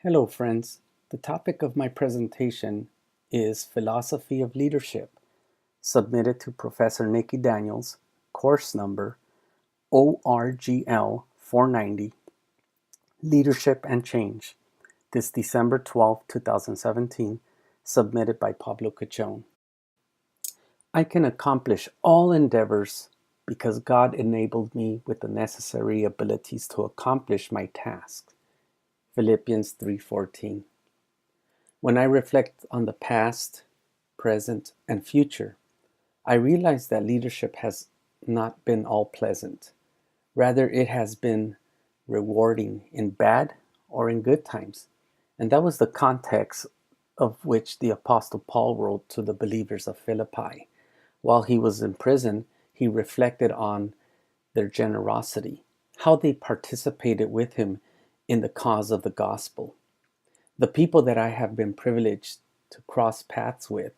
Hello, friends. The topic of my presentation is Philosophy of Leadership, submitted to Professor Nikki Daniels, course number ORGL 490, Leadership and Change, this December 12, 2017, submitted by Pablo Cachon. I can accomplish all endeavors because God enabled me with the necessary abilities to accomplish my tasks. Philippians 3:14. When I reflect on the past, present, and future, I realize that leadership has not been all pleasant. Rather, it has been rewarding in bad or in good times. And that was the context of which the Apostle Paul wrote to the believers of Philippi. While he was in prison, he reflected on their generosity, how they participated with him in the cause of the gospel. The people that I have been privileged to cross paths with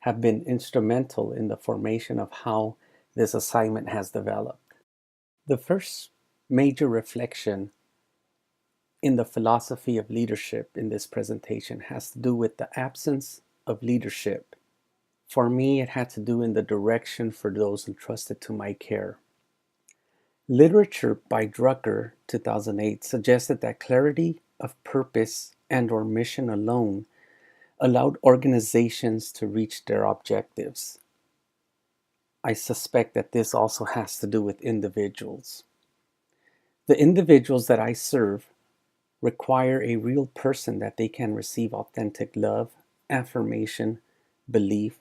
have been instrumental in the formation of how this assignment has developed. The first major reflection in the philosophy of leadership in this presentation has to do with the absence of leadership. For me, it had to do in the direction for those entrusted to my care. Literature by Drucker, 2008, suggested that clarity of purpose and/or mission alone allowed organizations to reach their objectives. I suspect that this also has to do with individuals. The individuals that I serve require a real person that they can receive authentic love, affirmation, belief,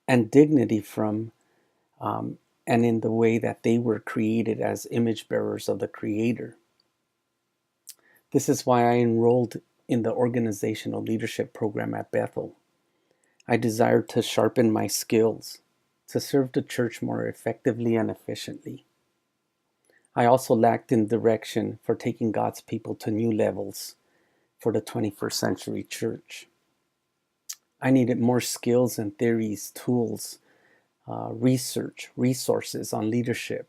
and dignity from, and in the way that they were created as image bearers of the Creator. This is why I enrolled in the organizational leadership program at Bethel. I desired to sharpen my skills, to serve the church more effectively and efficiently. I also lacked in direction for taking God's people to new levels for the 21st century church. I needed more skills and theories, tools, research, resources on leadership.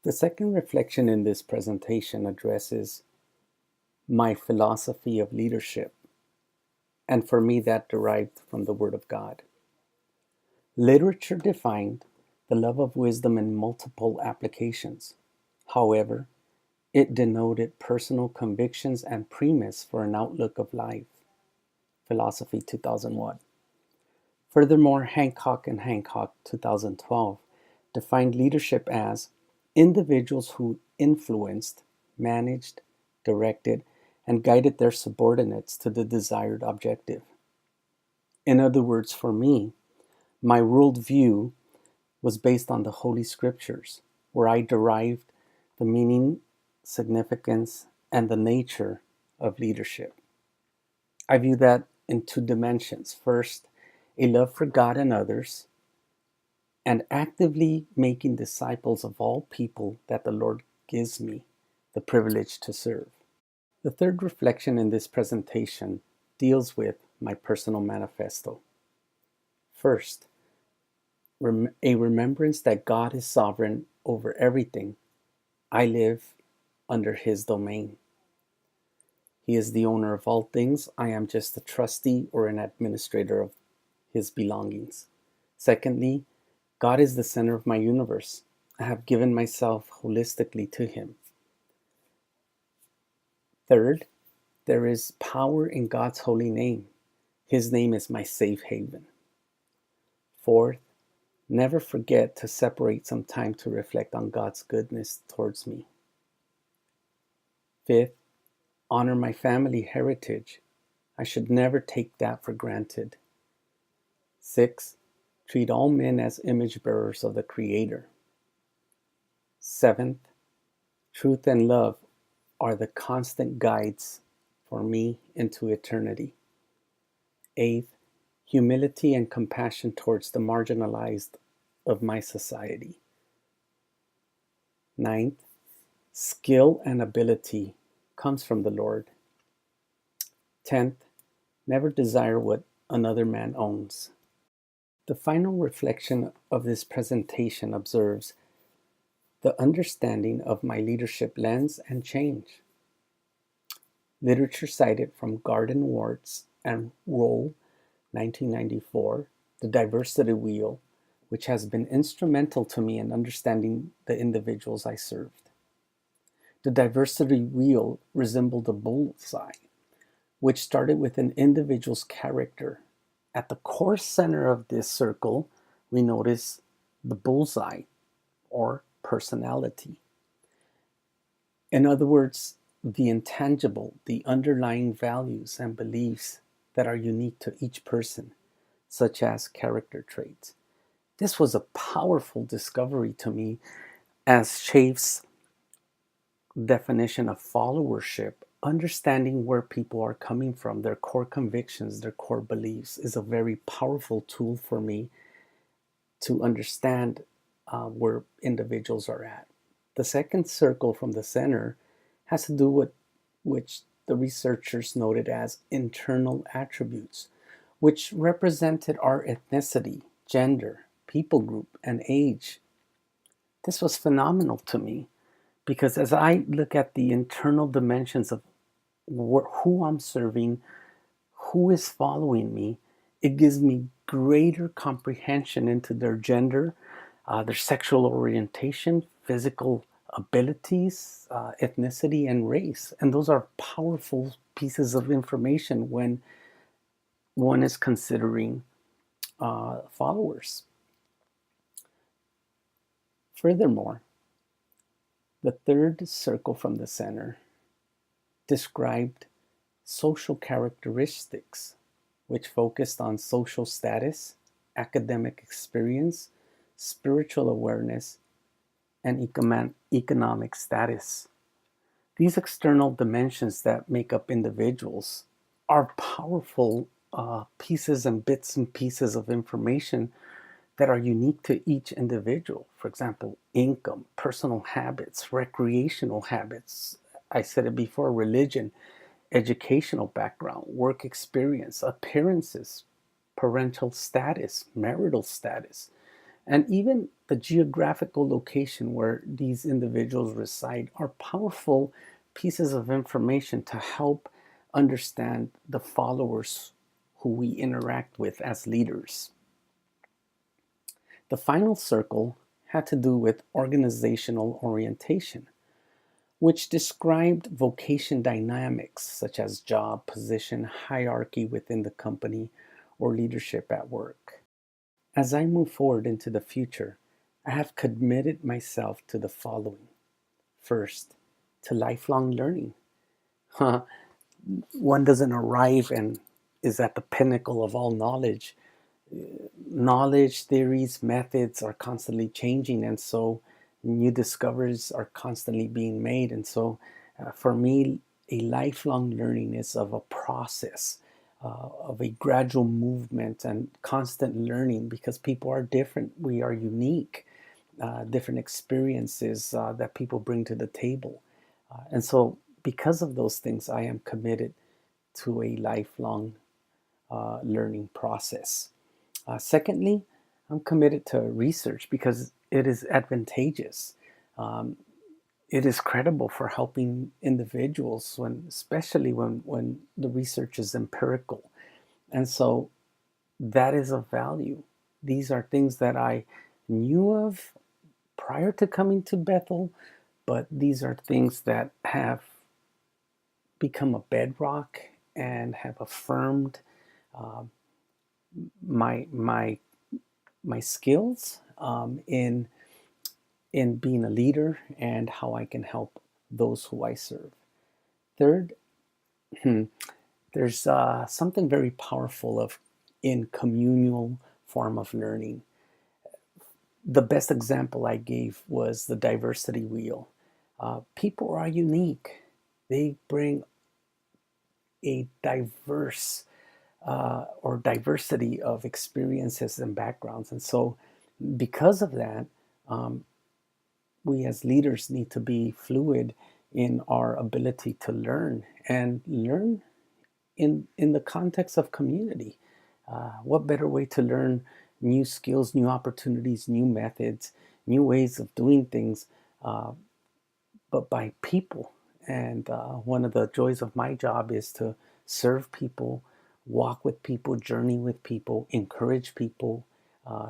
The second reflection in this presentation addresses my philosophy of leadership, and for me that derived from the Word of God. Literature defined the love of wisdom in multiple applications. However, it denoted personal convictions and premise for an outlook of life. Philosophy 2001. Furthermore, Hancock and Hancock 2012 defined leadership as individuals who influenced, managed, directed, and guided their subordinates to the desired objective. In other words, for me, my worldview was based on the Holy Scriptures, where I derived the meaning, significance, and the nature of leadership. I view that in two dimensions. First, a love for God and others, and actively making disciples of all people that the Lord gives me the privilege to serve. The third reflection in this presentation deals with my personal manifesto. First, a remembrance that God is sovereign over everything. I live under His domain. He is the owner of all things. I am just a trustee or an administrator of His belongings. Secondly, God is the center of my universe. I have given myself holistically to Him. Third, there is power in God's holy name. His name is my safe haven. Fourth, never forget to separate some time to reflect on God's goodness towards me. Fifth, honor my family heritage. I should never take that for granted. Sixth, treat all men as image bearers of the Creator. Seventh, truth and love are the constant guides for me into eternity. Eighth, humility and compassion towards the marginalized of my society. Ninth, skill and ability comes from the Lord. 10th, never desire what another man owns. The final reflection of this presentation observes the understanding of my leadership lens and change. Literature cited from Garden Warts and Roll, 1994, The Diversity Wheel, which has been instrumental to me in understanding the individuals I served. The diversity wheel resembled a bullseye, which started with an individual's character. At the core center of this circle, we notice the bullseye, or personality. In other words, the intangible, the underlying values and beliefs that are unique to each person, such as character traits. This was a powerful discovery to me, as Schaef's definition of followership, understanding where people are coming from, their core convictions, their core beliefs, is a very powerful tool for me to understand where individuals are at. The second circle from the center has to do with which the researchers noted as internal attributes, which represented our ethnicity, gender, people group, and age. This was phenomenal to me because as I look at the internal dimensions of who I'm serving, who is following me, it gives me greater comprehension into their gender, their sexual orientation, physical abilities, ethnicity, and race. And those are powerful pieces of information when one is considering followers. Furthermore, the third circle from the center described social characteristics, which focused on social status, academic experience, spiritual awareness, and economic status. These external dimensions that make up individuals are powerful pieces and bits and pieces of information that are unique to each individual. For example, income, personal habits, recreational habits. I said it before, religion, educational background, work experience, appearances, parental status, marital status, and even the geographical location where these individuals reside are powerful pieces of information to help understand the followers who we interact with as leaders. The final circle had to do with organizational orientation, which described vocation dynamics such as job, position, hierarchy within the company, or leadership at work. As I move forward into the future, I have committed myself to the following. First, to lifelong learning. One doesn't arrive and is at the pinnacle of all knowledge. Knowledge, theories, methods are constantly changing, and so new discoveries are constantly being made. And so, for me, a lifelong learning is of a process, of a gradual movement and constant learning because people are different. We are unique, different experiences that people bring to the table. And so, because of those things, I am committed to a lifelong learning process. Secondly, I'm committed to research because it is advantageous. Um, it is credible for helping individuals especially when the research is empirical. And so that is of value. These are things that I knew of prior to coming to Bethel, but these are things that have become a bedrock and have affirmed uh, my skills in being a leader and how I can help those who I serve. Third, there's something very powerful of in communal form of learning. The best example I gave was the diversity wheel. People are unique. They bring a diverse or diversity of experiences and backgrounds. And so, because of that, um, we as leaders need to be fluid in our ability to learn and learn in the context of community. What better way to learn new skills, new opportunities, new methods, new ways of doing things, but by people And one of the joys of my job is to serve people, walk with people, journey with people, encourage people,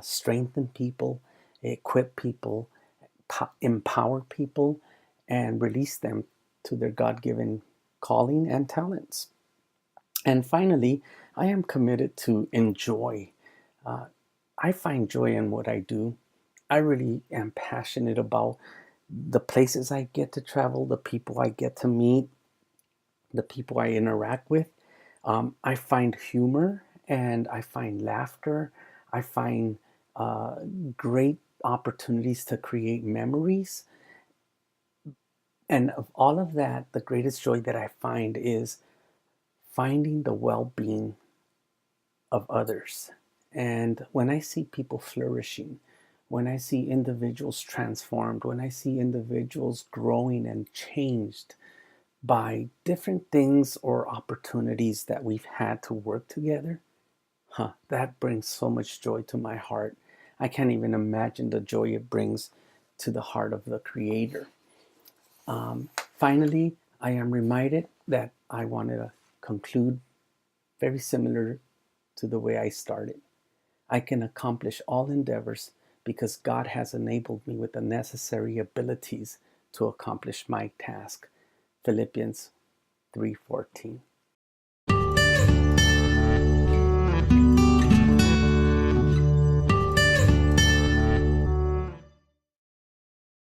strengthen people, equip people, empower people, and release them to their God given calling and talents. And finally, I am committed to enjoy. Uh, I find joy in what I do. I really am passionate about the places I get to travel, the people I get to meet, the people I interact with. I find humor and I find laughter. I find uh, great opportunities to create memories. And of all of that, the greatest joy that I find is finding the well being of others. And when I see people flourishing, when I see individuals transformed, when I see individuals growing and changed by different things or opportunities that we've had to work together, that brings so much joy to my heart. I can't even imagine the joy it brings to the heart of the Creator. Finally, I am reminded that I want to conclude very similar to the way I started. I can accomplish all endeavors because God has enabled me with the necessary abilities to accomplish my task. Philippians 3:14.